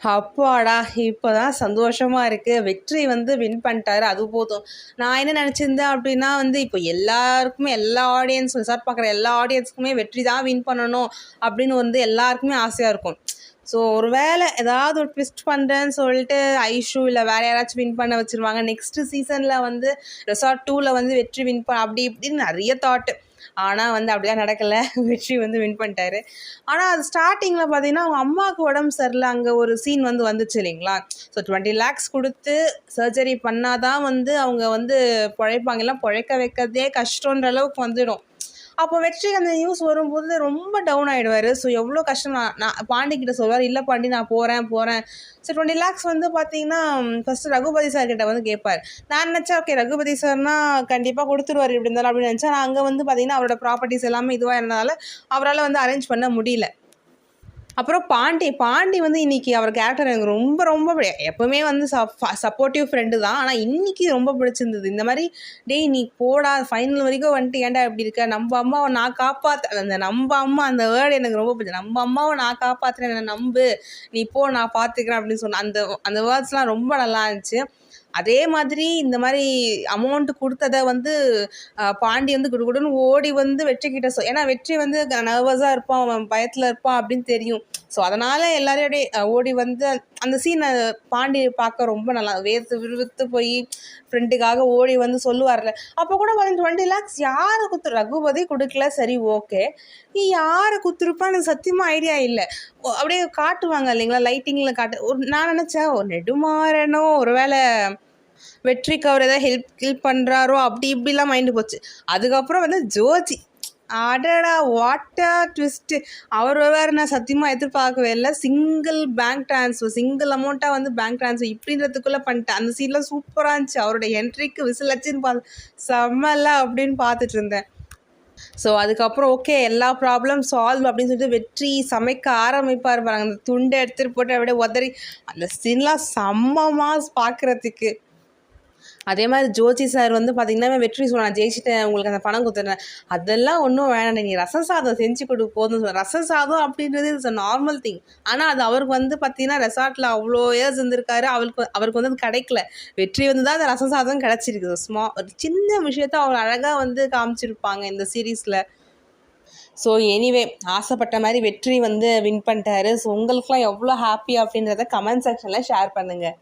அப்பாடா! இப்பதான் சந்தோஷமா இருக்கு. வெற்றி வந்து வின் பண்ணிட்டாரு. அது போதும். நான் என்ன நெனச்சிருந்தேன் அப்டின்னா வந்து, இப்போ எல்லாருக்குமே எல்லா ஆடியன்ஸ் ரிசார்ட் பார்க்குற எல்லா ஆடியன்ஸ்க்குமே வெற்றி தான் வின் பண்ணணும் அப்டின்னு வந்து எல்லாருக்குமே ஆசையா இருக்கும். ஸோ ஒரு வேளை ஏதாவது ஒரு ட்விஸ்ட் பண்றேன்னு சொல்லிட்டு ஐஷு இல்ல வேற யாராச்சும் வின் பண்ண வச்சுருவாங்க. நெக்ஸ்ட் சீசன்ல வந்து ரெசார்ட் 2ல வந்து வெற்றி வின் அப்டி இப்டின்னு நெறைய தாட். ஆனா வந்து அப்படிலாம் நடக்கல. வெற்றி வந்து வின் பண்ணிட்டாரு. ஆனா அது ஸ்டார்ட்டிங்ல பார்த்தீங்கன்னா, அவங்க அம்மாவுக்கு உடம்பு சரியில்ல. அங்க ஒரு சீன் வந்து வந்துச்சு இல்லைங்களா? ஸோ 20 லேக்ஸ் குடுத்து சர்ஜரி பண்ணா தான் வந்து அவங்க வந்து பொழைப்பாங்க. இல்ல பொழைக்க வைக்கிறதே கஷ்டன்ற அளவுக்கு வந்துடும். அப்போ வெற்றி அந்த நியூஸ் வரும்போது ரொம்ப டவுன் ஆயிடுவாரு. ஸோ எவ்வளோ கஷ்டம் நான் நான் பாண்டி கிட்ட சொல்லுவாரு, "இல்ல பாண்டி நான் போறேன்." ஸோ 20 லேக்ஸ் வந்து பார்த்தீங்கன்னா, ஃபர்ஸ்ட்டு ரகுபதி சார் கிட்ட வந்து கேட்பாரு. நான் நினச்சேன், ஓகே ரகுபதி சார்னா கண்டிப்பா குடுத்துருவாரு எப்படி இருந்தாலும் அப்படின்னு நினச்சேன். ஆனா அங்க வந்து பார்த்தீங்கன்னா, அவரோட ப்ராப்பர்ட்டீஸ் எல்லாமே இதுவா இருந்ததால, அவரால வந்து அரேஞ்ச் பண்ண முடியல. அப்புறம் பாண்டி வந்து இன்னைக்கு அவர் கேரக்டர் எனக்கு ரொம்ப ரொம்ப எப்பவுமே வந்து சப்போர்ட்டிவ் ஃப்ரெண்டு தான். ஆனால் இன்னைக்கு ரொம்ப பிடிச்சிருந்தது. இந்த மாதிரி டேய் நீ போடா ஃபைனல் வரைக்கும் வந்துட்டு ஏன்டா இப்படி இருக்க, நம்ம அம்மாவை நான் அந்த நம்ம அம்மா அந்த வேர்டு எனக்கு ரொம்ப பிடிச்சது. நம்ம அம்மாவை நான் காப்பாற்றுறேன், என்னை நம்பு, நீ போ நான் பார்த்துக்கிறேன் அப்படின்னு சொன்ன அந்த அந்த வேர்ட்ஸ்லாம் ரொம்ப நல்லா இருந்துச்சு. அதே மாதிரி இந்த மாதிரி அமௌண்ட் கொடுத்ததை வந்து பாண்டி வந்து குடுகுடுன்னு ஓடி வந்து வெற்றி கிட்ட ஏன்னா வெற்றி வந்து நர்வஸாக இருப்பான், அவன் பயத்தில் இருப்பான் அப்படின்னு தெரியும். ஸோ அதனால் எல்லாரையோடய ஓடி வந்து அந்த சீனை பாண்டி பார்க்க ரொம்ப நல்லா வேர்த்து விறுவிறுத்து போய் ஃப்ரெண்டுக்காக ஓடி வந்து சொல்லுவார்ல. அப்போ கூட பார்த்தீங்கன்னா 20 லேக்ஸ் யாரை ரகுபதி கொடுக்கல, சரி ஓகே. நீ யாரை குத்துருப்பான்னு எனக்கு சத்தியமாக ஐடியா இல்லை. அப்படியே காட்டுவாங்க இல்லைங்களா, லைட்டிங்கில் நான் நினச்சேன் ஒரு நெடுமாறனோ ஒரு வேளை வெற்றிக்கு அவர் ஏதாவது ஹெல்ப் பண்ணுறாரோ அப்படி இப்படிலாம் மைண்டு போச்சு. அதுக்கப்புறம் வந்து ஜோஜி, அடடா வாட் அ ட்விஸ்ட்டு. அவர் வேறு நான் சத்தியமாக எதிர்பார்க்கவே இல்லை. சிங்கிள் அமௌண்ட்டாக வந்து பேங்க் ட்ரான்ஸ்ஃபர் இப்படின்றதுக்குள்ளே பண்ணிட்டேன். அந்த சீன்லாம் சூப்பராக இருந்துச்சு. அவரோட என்ட்ரிக்கு விசில் அடிச்சுன்னு செம்மல்ல அப்படின்னு பார்த்துட்டு இருந்தேன். ஸோ அதுக்கப்புறம் ஓகே எல்லா ப்ராப்ளம் சால்வ் அப்படின்னு சொல்லிட்டு வெற்றி சமைக்க ஆரம்பிப்பார் பாருங்க. அந்த துண்டை எடுத்துகிட்டு போட்டு அப்படியே உதறி அந்த சீன்லாம் செம்மமாக பார்க்குறதுக்கு. அதே மாதிரி ஜோஜி சார் வந்து பார்த்தீங்கன்னா வெற்றி நான் ஜெயிச்சிட்டேன், உங்களுக்கு அந்த பணம் கொடுத்துட்றேன், அதெல்லாம் ஒன்றும் வேணாம், நீ ரசம் சாதம் செஞ்சு கொடு போதும். ரசம் சாதம் அப்படின்றது இட்ஸ் அ நார்மல் திங். ஆனால் அது அவருக்கு வந்து பார்த்தீங்கன்னா ரெசார்ட்டில் அவ்வளோ இயர்ஸ் இருந்திருக்காரு, அவருக்கு வந்து அது கிடைக்கல. வெற்றி வந்து தான் அந்த ரசம் சாதம் கிடச்சிருக்கு. ஒரு சின்ன விஷயத்த அவர் அழகாக வந்து காமிச்சிருப்பாங்க இந்த சீரீஸில். ஸோ எனிவே ஆசைப்பட்ட மாதிரி வெற்றி வந்து வின் பண்ணிட்டாரு. ஸோ உங்களுக்குலாம் எவ்வளோ ஹாப்பி அப்படின்றத கமெண்ட் செக்ஷனில் ஷேர் பண்ணுங்கள்.